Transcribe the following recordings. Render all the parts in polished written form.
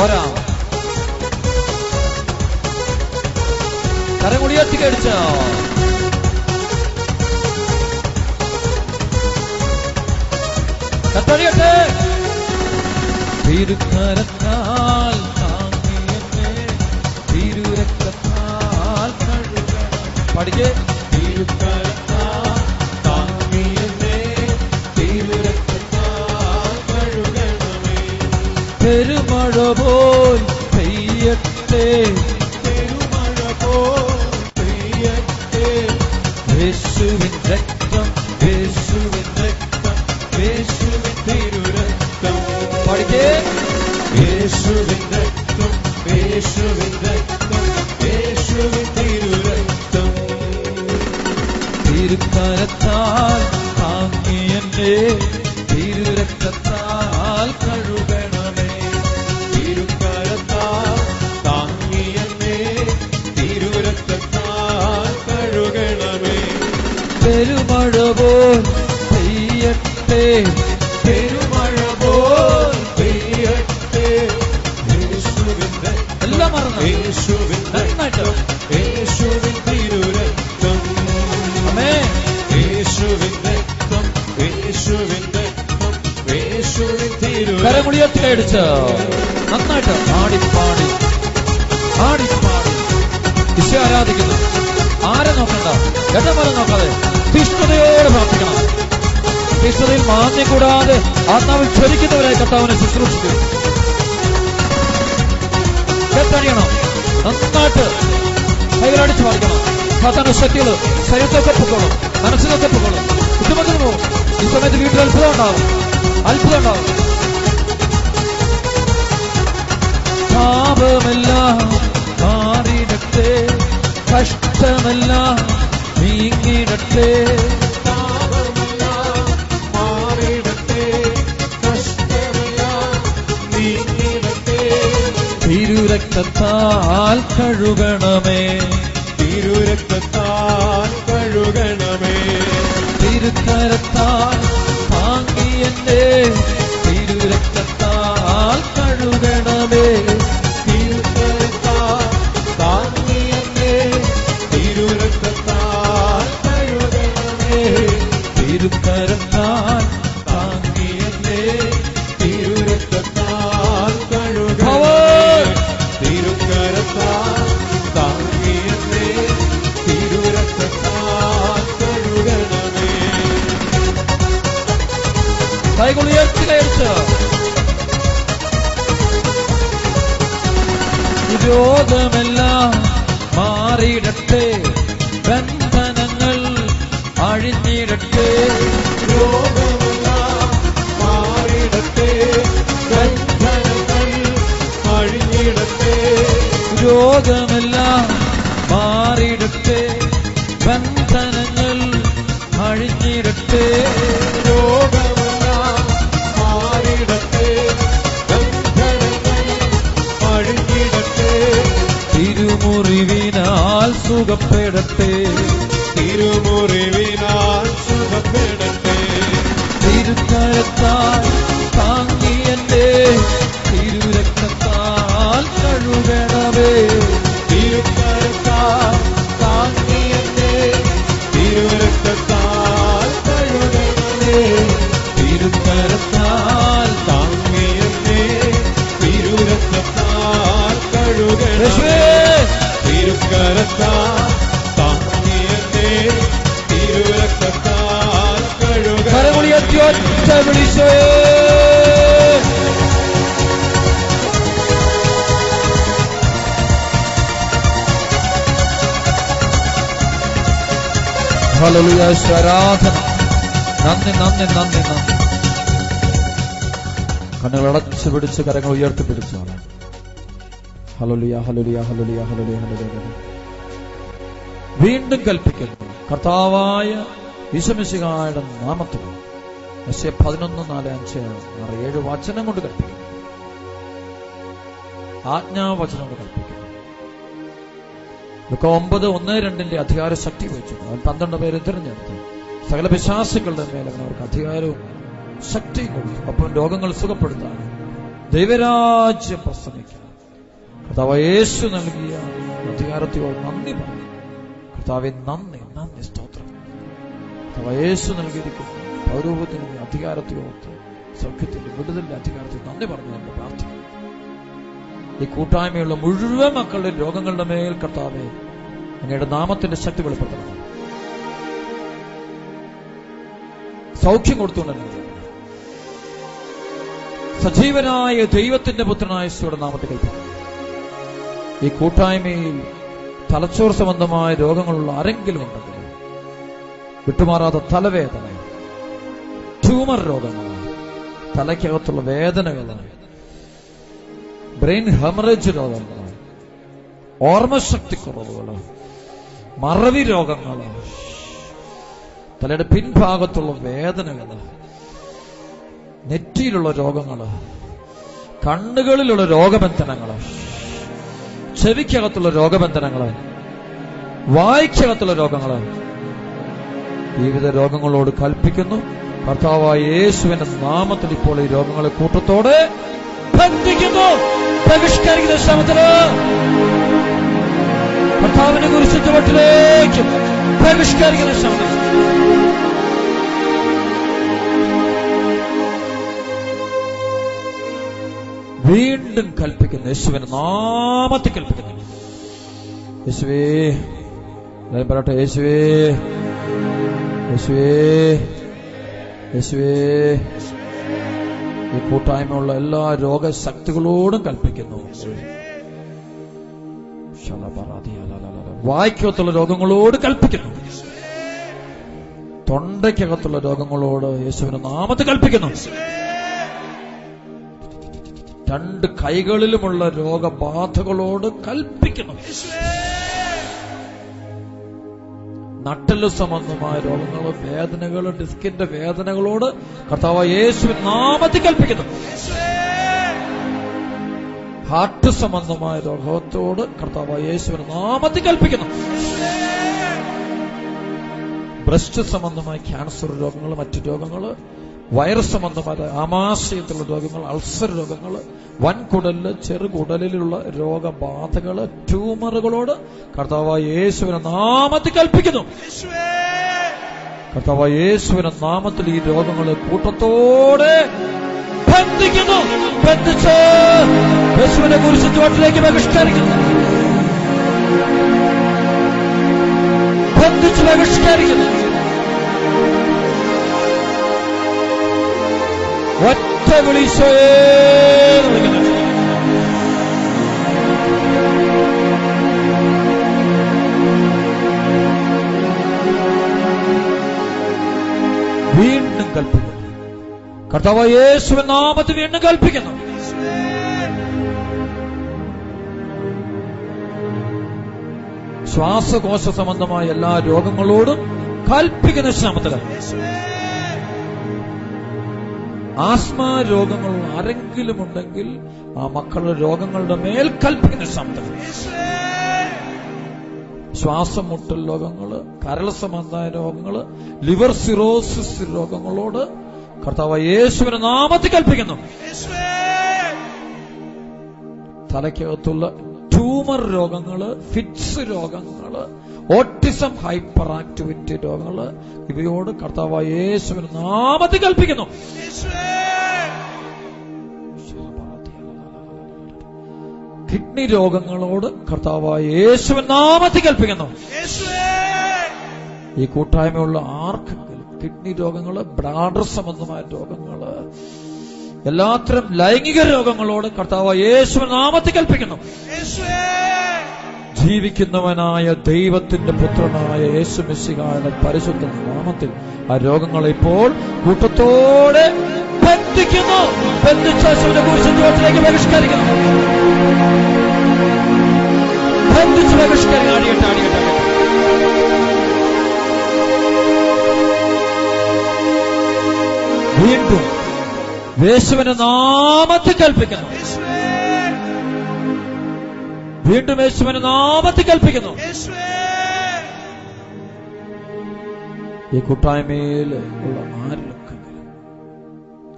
പോരാ. കരമുടിയത്തി കടിച്ച കത്തടിയട്ടെ. തിരുക്കരത്താൽ താങ്ങിയെന്നെ തിരുരക്തത്താൽ കഴുകണം. പഠിക്കേ. തിരുക്കരത്താൽ താങ്ങിയെന്നെ തിരുരക്തത്താൽ കഴുകണമേ. പെരുമഴ പോൽ പെയ്യട്ടെ, പെരുമഴ പോൽ പെയ്യട്ടെ. യേശുവിൻ രക്തം, യേശുവിൻ രക്തം, യേശുവിൻ തിരുരക്തം. പഠിക്കേ. യേശുവിൻ രക്തം, യേശുവിൻ രക്തം, യേശുവിൻ തിരുരക്തം. തിരുക്കരത്താൽ താങ്ങിയെന്നെ തിരുരക്തത്താൽ കഴുകണമേ. തിരുക്കരത്താൽ താങ്ങിയെന്നെ തിരുരക്തത്താൽ കഴുകണമേ. പെരുമഴ പോൽ പെയ്യട്ടെ, പെരുമഴ പോൽ പെയ്യട്ടെ. യേശുവിൻ രക്തം, എല്ലാം മറന്നു. യേശുവിൻ രക്തം, യേശുവിൻ തിരുരക്തം. ആമേൻ. യേശുവിൻ രക്തം, യേശുവിൻ രക്തം, യേശുവിൻ തിരുരക്തം. കരമുടിയത്തി അടിച്ച് നന്നായിട്ട് ആടിപ്പാടി ആടിപ്പാടി ഈശോ ആരാധിക്കുന്നു. ആരെ നോക്കണ്ട, എണ്ണമരം നോക്കാതെ തീഷ്ണതയോടെ പ്രാർത്ഥിക്കണം. തീഷ്ണതയിൽ മാന്യം കൂടാതെ ആത്മാവിൽ ജ്വലിക്കുന്നവരായി കർത്താവിനെ ശുശ്രൂഷിക്കും. കേട്ടണിയണം, നന്നായിട്ട് കൈകളടിച്ച് പാടിക്കണം. സാത്താന്റെ ശക്തികള് ശരീരത്തൊക്കെ പൊക്കോളും, മനസ്സിലൊക്കെ പൊക്കോളും, കുടുംബത്തിന് പോകും. ഈ സമയത്ത് വീട്ടിൽ അത്ഭുതം ഉണ്ടാവും, അത്ഭുതം ഉണ്ടാവും. പാപമെല്ലാം മാറിയിടട്ടെ, കഷ്ടമെല്ലാം നീങ്ങിടട്ടെ. പാപമെല്ലാം മാറിയിടട്ടെ, കഷ്ടമെല്ലാം നീങ്ങിടട്ടെ. തിരുരക്തത്താൽ കഴുകണമേ, തിരുരക്തത്താൽ കഴുകണമേ. തിരുക്കരത്താൽ താങ്ങിയെന്നെ തിരുരക്തത്താൽ കഴുകണമേ. തിരുക്കരത്താൽ താങ്ങിയെന്നെ തിരുരക്തത്താൽ കഴുകണമേ. തിരുക്കരത്താൽ താങ്ങിയെന്നെ തിരുരക്തത്താൽ കഴുകണമേ. തിരുക്കരത്താൽ താങ്ങിയെന്നെ തിരുരക്തത്താൽ കഴുകണമേ. കൈകളുയർത്തി കയറിച്ച് രോഗമെല്ലാം മാറിയിടട്ടെ, ബന്ധനങ്ങൾ അഴിഞ്ഞിടട്ടെ. രോഗമെല്ലാം മാറിയിടട്ടെ, ബന്ധനങ്ങൾ അഴിഞ്ഞിടട്ടെ. രോഗമെല്ലാം മാറിയിടട്ടെ, ബന്ധനങ്ങൾ അഴിഞ്ഞിടട്ടെ. രോഗമെല്ലാം മാറിയിടട്ടെ, ബന്ധനങ്ങൾ അഴിഞ്ഞിടട്ടെ. തിരുമുറിവിനാൽ സുഖപ്പെടട്ടെ, തിരുമുറിവിനാൽ സുഖപ്പെടട്ടെ. തിരുക്കരത്താൽ താങ്ങിയെന്നെ തിരുരക്തത്താൽ കഴുകണമേ. തിരുക്കരത്താൽ താങ്ങിയെന്നെ തിരുരക്തത്താൽ കഴുകണമേ. തിരുക്കരത്താൽ താങ്ങിയെന്നെ തിരുരക്തത്താൽ കഴുകണമേ. തിരുക്കരത്താൽ താങ്ങിയെന്നെ തിരുരക്തത്താൽ കഴുകണമേ. കരമുടിയത്തി ഒറ്റ വിളിച്ചേ. ഹല്ലേലൂയ. ആരാധന. നന്ദി നന്ദി നന്ദി നന്ദി. കണ്ണുകൾ അടച്ചു പിടിച്ച് കരങ്ങൾ ഉയർത്തിപ്പിടിച്ചാണ്. Hallelujah hallelujah hallelujah hallelujah hallelujah. വീണ്ടും കൽപ്പിക്കുന്നു കർത്താവായ യേശുമിശിഹായുടെ നാമത്തിൽ. യെശയ്യാ 11:4-5-6 വചനം കൊണ്ട് കൽപ്പിക്കുന്നു, ആജ്ഞാവചനം കൊണ്ട് കൽപ്പിക്കുന്നു. 9:1-2 അധികാര ശക്തി വെച്ചു. അവൻ 12 പേരെ തിരഞ്ഞെടുത്ത് സകല പിശാചുക്കളുടെ മേലെ അവർക്ക് അധികാരവും ശക്തിയും കൊടുത്തു. അപ്പം രോഗങ്ങൾ സുഖപ്പെടുത്താനും ദൈവരാജ്യം പ്രസംഗിക്കുക. കർത്താവ് യേശു നൽകിയ അധികാരത്തോട് നന്ദി പറഞ്ഞു. കർത്താവെ നന്ദി, നന്ദി, സ്തോത്രം. കർത്താവ് യേശു നൽകിയിരിക്കുന്നു പൗരോഹിത്യത്തിന്റെ അധികാരത്തോട്, സൗഖ്യത്തിന്റെ വിടുതലിന്റെ അധികാരത്തിൽ നന്ദി പറഞ്ഞുകൊണ്ട് പ്രാർത്ഥിക്കുന്നു. ഈ കൂട്ടായ്മയുള്ള മുഴുവൻ മക്കളുടെ രോഗങ്ങളുടെ മേൽ കർത്താവെ അങ്ങയുടെ നാമത്തിന്റെ ശക്തി വെളിപ്പെടുത്തണം. സൗഖ്യം കൊടുത്തുകൊണ്ട് സജീവനായ ദൈവത്തിന്റെ പുത്രനായ യേശുവിന്റെ നാമത്തിൽ കൽപ്പിക്കുന്നു. ഈ കൂട്ടായ്മയിൽ തലച്ചോർ സംബന്ധമായ രോഗങ്ങളുള്ള ആരെങ്കിലും ഉണ്ടെങ്കിൽ വിട്ടുമാറാത്ത തലവേദന, ട്യൂമർ രോഗങ്ങൾ, തലയ്ക്കകത്തുള്ള വേദനകൾ, ബ്രെയിൻ ഹെമറേജ് രോഗങ്ങൾ, ഓർമ്മശക്തിക്കുറവുകൾ, മറവി രോഗങ്ങൾ, തലയുടെ പിൻഭാഗത്തുള്ള വേദനകൾ, നെറ്റിയിലുള്ള രോഗങ്ങൾ, കണ്ണുകളിലുള്ള രോഗബന്ധനങ്ങൾ, ചെവിക്കകത്തുള്ള രോഗബന്ധനങ്ങൾ, വായ്ക്കകത്തുള്ള രോഗങ്ങൾ, വിവിധ രോഗങ്ങളോട് കൽപ്പിക്കുന്നു. കർത്താവായ യേശുവിന്റെ നാമത്തിൽ ഇപ്പോൾ ഈ രോഗങ്ങളെ കൂട്ടത്തോടെ ബന്ധിക്കുന്നു, ബഹിഷ്കരിക്കുന്ന ശ്രമത്തില് കർത്താവിനെ കുറിച്ച് ചുവട്ടിലേക്ക് ബഹിഷ്കരിക്കുന്ന ശ്രമത്തിൽ വീണ്ടും കൽപ്പിക്കുന്നു. യേശുവിന്റെ നാമത്തിൽ കൽപ്പിക്കുന്നു. യേശുവേ, പറയട്ടെ, യേശുവേ, യേശുവേ, യേശുവേ. ഈ കൂട്ടായ്മയുള്ള എല്ലാ രോഗശക്തികളോടും കൽപ്പിക്കുന്നു. വായ്ക്കകത്തുള്ള രോഗങ്ങളോട് കൽപ്പിക്കുന്നു. തൊണ്ടയ്ക്കകത്തുള്ള രോഗങ്ങളോട് യേശുവിന്റെ നാമത്തിൽ കൽപ്പിക്കുന്നു. രണ്ട് കൈകളിലുമുള്ള രോഗബാധകളോട് കൽപ്പിക്കുന്നു. നട്ടല് സംബന്ധമായ രോഗങ്ങൾ, വേദനകൾ, ഡിസ്കിന്റെ വേദനകളോട് കർത്താവ് യേശുവിന്റെ നാമത്തിൽ കൽപ്പിക്കുന്നു. ഹാർട്ട് സംബന്ധമായ രോഗത്തോട് കർത്താവ് യേശുവിന്റെ നാമത്തിൽ കൽപ്പിക്കുന്നു. ബ്രസ്റ്റ് സംബന്ധമായ ക്യാൻസർ രോഗങ്ങൾ, മറ്റു രോഗങ്ങൾ, വൈറസ് സംബന്ധമായ ആമാശയത്തിലുള്ള രോഗങ്ങൾ, അൾസർ രോഗങ്ങൾ, വൻകുടലില്, ചെറുകുടലിലുള്ള രോഗബാധകള്, ട്യൂമറുകളോട് കർത്താവായ യേശുവിന്റെ നാമത്തിൽ കൽപ്പിക്കുന്നു. കർത്താവായ യേശുവിന്റെ നാമത്തിൽ ഈ രോഗങ്ങളെ കൂട്ടത്തോടെ ബന്ധിക്കുന്നു. ബന്ധിച്ച് യേശുവിനെ കുറിച്ച് ചുവട്ടിലേക്ക് ബഹിഷ്കരിക്കുന്നു. ബന്ധിച്ച് ബഹിഷ്കരിക്കുന്നു. ഒറ്റ വിളിച്ചോയേ വീണ്ടും കൽപ്പിക്കുന്നു. കർത്താവ് യേശുവിന്റെ നാമത്തിൽ വീണ്ടും കൽപ്പിക്കുന്നു. ശ്വാസകോശ സംബന്ധമായ എല്ലാ രോഗങ്ങളോടും കൽപ്പിക്കുന്ന ശ്രമത്തിൽ ആസ്മ രോഗങ്ങൾ ആരെങ്കിലും ഉണ്ടെങ്കിൽ ആ മക്കളുടെ രോഗങ്ങളുടെ മേൽ കൽപ്പിക്കുന്ന ശ്രമത്തിൽ ശ്വാസം മുട്ടൽ രോഗങ്ങള്, കരൾ സംബന്ധമായ രോഗങ്ങള്, ലിവർ സിറോസിസ് രോഗങ്ങളോട് കർത്താവ് യേശുവിന്റെ നാമത്തിൽ കൽപ്പിക്കുന്നു. തലയ്ക്കകത്തുള്ള ട്യൂമർ രോഗങ്ങള്, ഫിറ്റ്സ് രോഗങ്ങള്, ഓട്ടിസം, ഹൈപ്പർ ആക്ടിവിറ്റി രോഗങ്ങള്, ഇവയോട് കർത്താവായ യേശുവിന്റെ നാമത്തിൽ കൽപ്പിക്കുന്നു. കിഡ്നി രോഗങ്ങളോട് കർത്താവായ യേശുവിന്റെ നാമത്തിൽ കൽപ്പിക്കുന്നു. ഈ കൂട്ടായ്മയുള്ള ആർക്കെങ്കിലും കിഡ്നി രോഗങ്ങള്, ബ്ലാഡർ സംബന്ധമായ രോഗങ്ങള്, എല്ലാത്തരം ലൈംഗിക രോഗങ്ങളോട് കർത്താവായ യേശുവിന്റെ നാമത്തിൽ കൽപ്പിക്കുന്നു. ജീവിക്കുന്നവനായ ദൈവത്തിന്റെ പുത്രനായ യേശു മിശിഹായുടെ പരിശുദ്ധ നാമത്തിൽ ആ രോഗങ്ങളെ ഇപ്പോൾ കൂട്ടത്തോടെ ബന്ധിക്കുന്നു. ബന്ധിച്ച യേശുവിനെ കുറിച്ച് ചുവട്ടിലേക്ക് ബഹിഷ്കരിക്കുന്നു. ബന്ധിച്ച് ബഹിഷ്കരിക്കുന്നു. അടിയട്ടെ, അടിയട്ടെ. വീണ്ടും യേശുവിന്റെ നാമത്തിൽ കൽപ്പിക്കുന്നു. വീണ്ടും യേശുവിന്റെ നാമത്തിൽ കൽപ്പിക്കുന്നു. ഈ കൂട്ടായ്മയിൽ ഉള്ള ആരിലൊക്കെ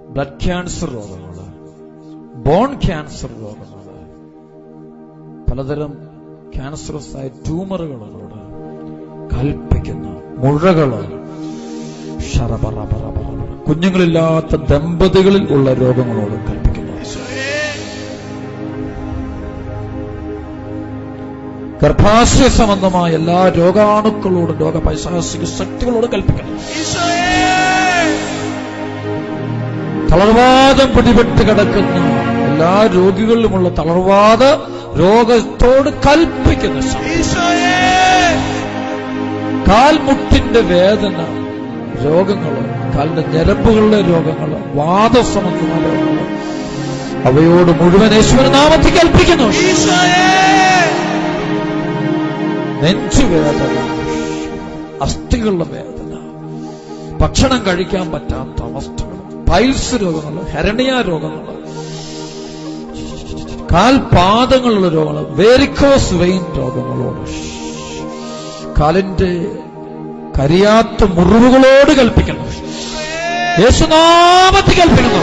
ബ്ലഡ് ക്യാൻസർ രോഗങ്ങള്, ബോൺ ക്യാൻസർ രോഗങ്ങൾ, പലതരം ക്യാൻസറസ് ആയ ട്യൂമറുകളോട് കൽപ്പിക്കുന്നു. മുഴകള്, കുഞ്ഞുങ്ങളില്ലാത്ത ദമ്പതികളിൽ ഉള്ള രോഗങ്ങളോട് കൽപ്പിക്കുന്നു. ഗർഭാശയ സംബന്ധമായ എല്ലാ രോഗാണുക്കളോടും രോഗപൈശാചിക ശക്തികളോട് കൽപ്പിക്കുന്നു. തളർവാദം പിടിപെട്ട് കിടക്കുന്ന എല്ലാ രോഗികളിലുമുള്ള തളർവാദ രോഗത്തോട് കൽപ്പിക്കുന്നു. കാൽമുട്ടിന്റെ വേദന രോഗങ്ങള്, കാലിന്റെ ഞരമ്പുകളിലെ രോഗങ്ങള്, വാദസംബന്ധമായ രോഗങ്ങള്, അവയോട് മുഴുവൻ യേശുവിന്റെ നാമത്തിൽ കൽപ്പിക്കുന്നു. നെഞ്ചുവേദന, അസ്ഥികളുടെ വേദന, ഭക്ഷണം കഴിക്കാൻ പറ്റാത്ത അവസ്ഥകൾ, പൈൽസ് രോഗങ്ങൾ, ഹെർണിയ രോഗങ്ങൾ, കാൽപാദങ്ങളുള്ള രോഗങ്ങൾ, വെരിക്കോസ് വെയിൻ രോഗങ്ങളോട്, കാലിന്റെ കരിയാത്ത മുറിവുകളോട് കൽപ്പിക്കുന്നു. യേശുനാമത്തിൽ കൽപ്പിക്കുന്നു.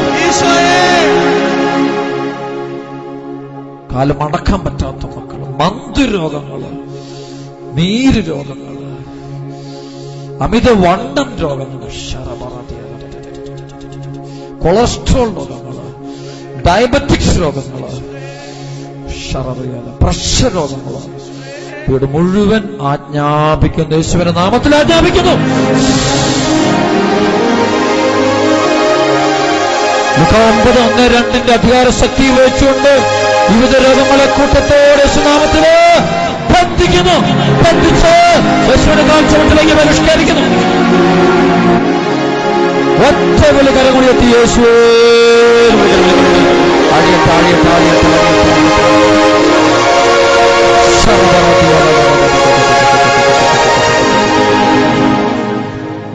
കാല് മടക്കാൻ പറ്റാത്ത മക്കള്, മന്ദരോഗങ്ങള്, നീര് രോഗങ്ങള്, അമിതവണ്ണം രോഗങ്ങള്, കൊളസ്ട്രോൾ രോഗങ്ങള്, ഡയബറ്റിക്സ് രോഗങ്ങള്, പ്രഷർ രോഗങ്ങള്, ഇവിടെ മുഴുവൻ ആജ്ഞാപിക്കുന്നു. യേശുവിന്റെ നാമത്തിൽ ആജ്ഞാപിക്കുന്നു. Luka 9:1 അധികാര ശക്തി ഉപയോഗിച്ചുകൊണ്ട് വിവിധ രോഗങ്ങളെ കൂട്ടത്തോടെ യേശുനാമത്തില് ബന്ധിക്കുന്നു. ബന്ധിച്ച് യേശുവിന്റെ കാഴ്ചവട്ടിലേക്ക് പരിഷ്കരിക്കുന്നു. ഒറ്റ വിളി കരമുയർത്തി യേശുവേ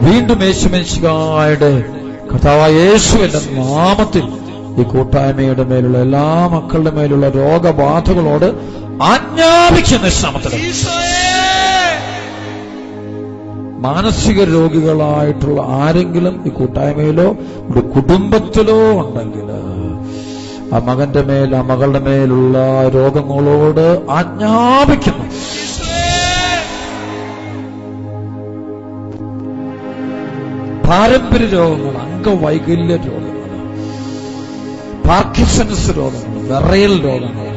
വീണ്ടും യേശുമിശിഹായുടെ കർത്താവായ യേശുവിന്റെ നാമത്തിൽ ഈ കൂട്ടായ്മയുടെ മേലുള്ള എല്ലാ മക്കളുടെ മേലുള്ള രോഗബാധകളോട് ആജ്ഞാപിക്കുന്ന നാമത്തിൽ മാനസിക രോഗികളായിട്ടുള്ള ആരെങ്കിലും ഈ കൂട്ടായ്മയിലോ ഒരു കുടുംബത്തിലോ ഉണ്ടെങ്കിൽ ആ മകന്റെ മേൽ ആ മകളുടെ മേലുള്ള രോഗങ്ങളോട് ആജ്ഞാപിക്കുന്നു. പാരമ്പര്യ രോഗങ്ങൾ, അംഗവൈകല്യ രോഗങ്ങൾ, പാർക്കിൻസൺസ് രോഗങ്ങൾ, വിറയൽ രോഗങ്ങൾ,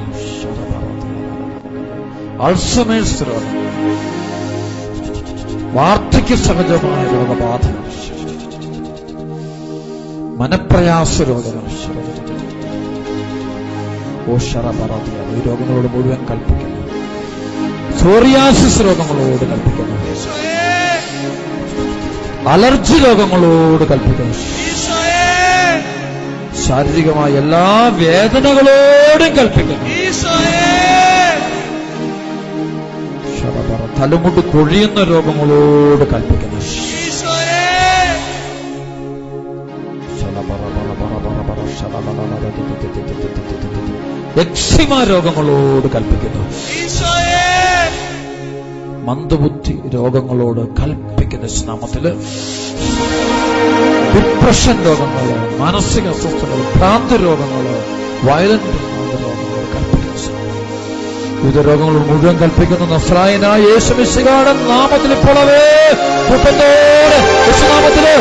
അൾസമേഴ്സ് രോഗങ്ങൾ, വാർദ്ധക്യ സഹജമായ രോഗബാധകൾ, മനപ്രയാസ രോഗങ്ങൾ, ഈ രോഗങ്ങളോട് മുഴുവൻ കൽപ്പിക്കുന്നു. സോറിയാസിസ് രോഗങ്ങളോട് കൽപ്പിക്കുന്നു. അലർജി രോഗങ്ങളോട് കൽപ്പിക്കുന്നു. ശാരീരികമായ എല്ലാ വേദനകളോടും കൽപ്പിക്കുന്നു. തലമുട്ട് കൊഴിയുന്ന രോഗങ്ങളോട് കൽപ്പിക്കുന്നു. എക്സിമ രോഗങ്ങളോട് കൽപ്പിക്കുന്നു. മന്ദബുദ്ധി രോഗങ്ങളോട് കൽപ്പിക്കുന്ന നാമത്തില് ഡിപ്രഷൻ രോഗങ്ങള്, മാനസിക അസ്വസ്ഥതകൾ, ഭ്രാന്തി രോഗങ്ങള്, വയലന്റ് രോഗങ്ങളോട് കൽപ്പിക്കുന്ന വിവിധ രോഗങ്ങൾ മുഴുവൻ കൽപ്പിക്കുന്ന നസ്രായനായ യേശുമിശിഹായുടെ നാമത്തിൽ ഇപ്പോഴവേ കൂട്ടത്തോടെ യേശുനാമത്തില്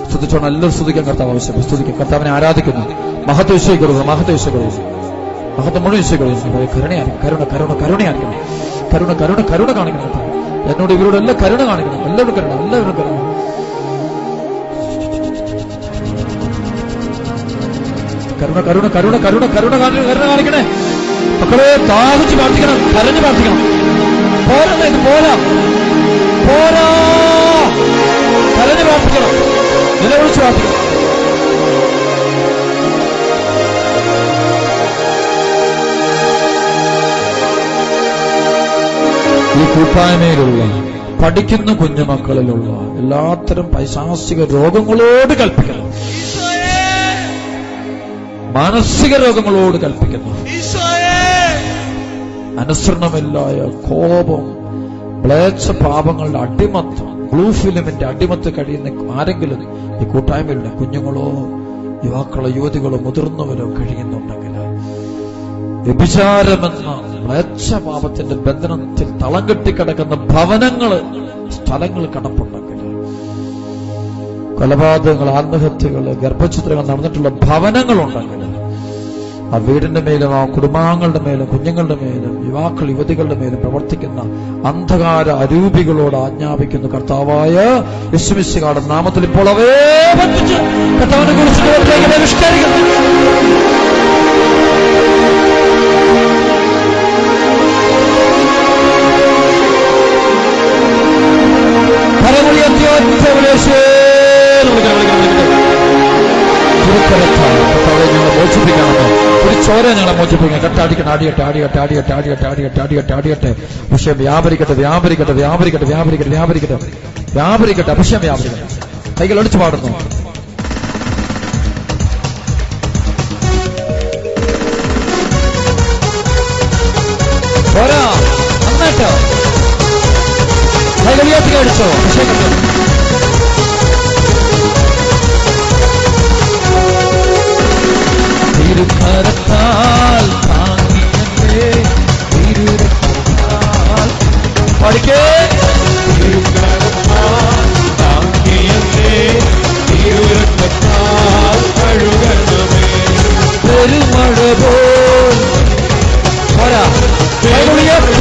സ്തുതിച്ചോണം. എല്ലാവരും സ്തുതിക്കാൻ കർത്താവ് ആവശ്യം. സ്തുതിക്കാൻ കർത്താവിനെ ആരാധിക്കുന്നു. മഹത്വം വിശ്വസിക്കരുത്, മഹത്വം വിശ്വസിക്കരുത്, മഹത്വം മുഴുവൻ വിശ്വസിക്കരുത്. കരുണയായിരിക്കും, കരുണയായിരിക്കണം. കരുണ കാണിക്കണം. എന്നോട് ഇവരോട് എല്ലാം കരുണ കാണിക്കണം. എല്ലാവരും കരുണ. കരുണ കാണിക്കണേ. മക്കളെ ദാഹിച്ച് പ്രാർത്ഥിക്കണം, കരഞ്ഞു പ്രാർത്ഥിക്കണം. പോരാ, ഇത് പോരാ, കരഞ്ഞു പ്രാർത്ഥിക്കണം, നിലവിളിച്ച് പ്രാർത്ഥിക്കണം. ഈ കൂട്ടായ്മയിലുള്ള പഠിക്കുന്ന കുഞ്ഞുമക്കളിലുള്ള എല്ലാത്തരം പൈശാചിക രോഗങ്ങളോട് കൽപ്പിക്കുന്നു, മാനസിക രോഗങ്ങളോട് കൽപ്പിക്കുന്നു. അനുസരണമില്ലായ കോപം, മ്ലേച്ഛ പാപങ്ങളുടെ അടിമത്തം, ബ്ലൂ ഫിലിമിന്റെ അടിമത്ത് കഴിയുന്ന ആരെങ്കിലും ഈ കൂട്ടായ്മയിലുള്ള കുഞ്ഞുങ്ങളോ യുവാക്കളോ യുവതികളോ മുതിർന്നവരോ കഴിയുന്നുണ്ടെങ്കിൽ, വ്യഭിചാരമെന്ന മ്ലേച്ഛ പാപത്തിന്റെ ബന്ധനത്തിൽ തളം കെട്ടിക്കിടക്കുന്ന ഭവനങ്ങള്, സ്ഥലങ്ങൾ കിടപ്പുണ്ടെങ്കിൽ, കൊലപാതകങ്ങൾ, ആത്മഹത്യകള്, ഗർഭഛിദ്രങ്ങൾ നടന്നിട്ടുള്ള ഭവനങ്ങളുണ്ടെങ്കിൽ, ആ വീടിന്റെ മേലും ആ കുടുംബാംഗങ്ങളുടെ മേലും കുഞ്ഞുങ്ങളുടെ മേലും യുവാക്കൾ യുവതികളുടെ മേലും പ്രവർത്തിക്കുന്ന അന്ധകാര അരൂപികളോട് ആജ്ഞാപിക്കുന്ന കർത്താവായ യേശുമിശിഹായുടെ നാമത്തിൽ ഇപ്പോൾ അവയെ ബന്ധിച്ച് കർത്താവിനെ കുറിച്ച് പരിഷ്കരിക്കുന്നു. ചോര ഞങ്ങളെ മോചിപ്പിക്കണം. കെട്ടാടിക്കട്ടെ, ആടിയട്ടെ, ആടിയട്ടെ, ആടിയട്ടെ, ആടിയട്ടെ, ആടിയട്ടെ, ആടിയട്ടെ, ആടിയട്ടെ. അഭിഷേകം വ്യാപരിക്കട്ടെ, വ്യാപരിക്കട്ടെ, വ്യാപരിക്കട്ടെ, വ്യാപരിക്കട്ടെ, വ്യാപരിക്കട്ടെ, വ്യാപരിക്കട്ടെ. അഭിഷേകം വ്യാപരിക്കട്ടെ. കൈകൾ അടിച്ചു പാടുന്നു. പോരാ, നന്നായിട്ട് കൈകൾ ഉയർത്തി അടിച്ചോ. അഭിഷേകം തിരുക്കരത്താൽ താങ്ങിയേ, തിരുരക്തത്താൽ പഠിക്കേ, തിരുക്കരത്താൽ താങ്ങിയേ, തിരുരക്തത്താൽ കഴുകണമേ. പെരുമഴ പോൽ പോരാ, പെയ്യട്ടെ,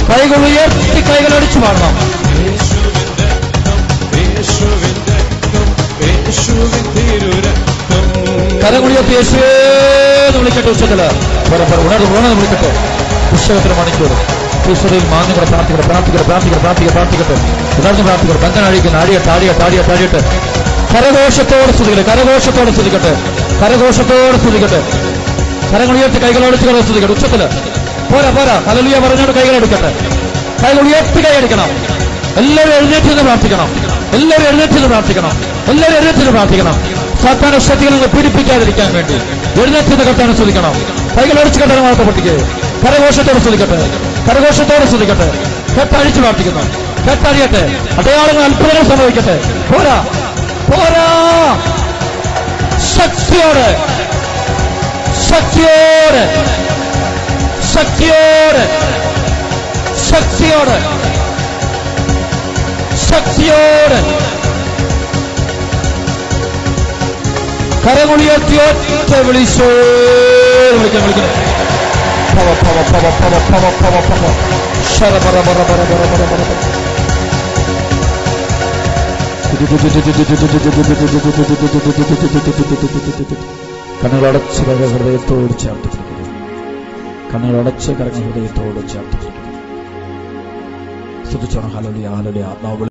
കൈകൾ ഉയർത്തി കൈകൾ അടിച്ചു പാടണം. കരമുയർത്തി യേശുവെന്ന് വിളിക്കട്ടെ. ഉച്ചത്തില് ഉണർന്ന് വിളിക്കട്ടെ. പുസ്തകത്തിന് മണിക്കൂർ ഈശ്വരയിൽ മാന്യങ്ങളെ പ്രാർത്ഥിക്കട്ടെ, പ്രാർത്ഥിക്കട്ടെ, പ്രാർത്ഥിക്കട്ടെ, പ്രാർത്ഥിക്കട്ടെ, പ്രാർത്ഥിക്കട്ടെ. ഉണർന്ന് പ്രാർത്ഥിക്കട്ടെ. ബന്ധന അഴിക്കുന്ന അടിയട്ടെ, ആടിയട്ടെ, ആടിയട്ടെ, ആടിയട്ടെ. കരഘോഷത്തോടെ സ്തുതിക്കട്ടെ, കരഘോഷത്തോടെ സ്തുതിക്കട്ടെ, കരഘോഷത്തോടെ സ്തുതിക്കട്ടെ. കരങ്ങൾ ഉയർത്തി കൈകൾ അടിച്ച് സ്തുതിക്കട്ടെ. ഉച്ചത്തില് പോരാ, പോരാ. ഹല്ലേലൂയ പറഞ്ഞോണ്ട് കൈകൾ എടുക്കട്ടെ. കൈകൾ ഉയർത്തി കൈ അടിക്കണം. എല്ലാവരും എഴുന്നേറ്റ് പ്രാർത്ഥിക്കണം. എല്ലാവരും എഴുന്നേറ്റ് പ്രാർത്ഥിക്കണം. എല്ലാവരും എഴുന്നേറ്റ് പ്രാർത്ഥിക്കണം. സാത്താന ശക്തികളിൽ നിന്ന് പീഡിപ്പിക്കാതിരിക്കാൻ വേണ്ടി എഴുന്നേറ്റ് കർത്താവിനെ സ്തുതിക്കണം. കൈകൾ അടിച്ച് കർത്താവിനെ വാഴ്ത്തപ്പെട്ടിക്ക്. കരഘോഷത്തോടെ സ്തുതിക്കട്ടെ, കരഘോഷത്തോടെ സ്തുതിക്കട്ടെ. കെട്ടഴിച്ച് പ്രാർത്ഥിക്കുന്നു. കെട്ടഴിയട്ടെ. അടയാളങ്ങൾ അത്ഭുതങ്ങൾ സംഭവിക്കട്ടെ. പോരാ, പോരാ. ശക്തിയോടെ, ശക്തിയോടെ, ശക്തിയോടെ, ശക്തിയോടെ, ശക്തിയോടെ കരമുളിയർത്തി ഒറ്റ വിളിച്ചോ. വിളിക്കണം, വിളിക്കണം. പവ പവ പവ പവ പവ പവ പവ ശര പറ പറ പറ പറ പറ പറ. കണ്ണുകളടച്ച് കരങ്ങൾ ഹൃദയത്തോട് ചേർത്ത്, കണ്ണുകളടച്ച് കരങ്ങൾ ഹൃദയത്തോട് ചേർത്ത് സ്തുതിച്ചോണം. Hallelujah, hallelujah. ആത്മാവ്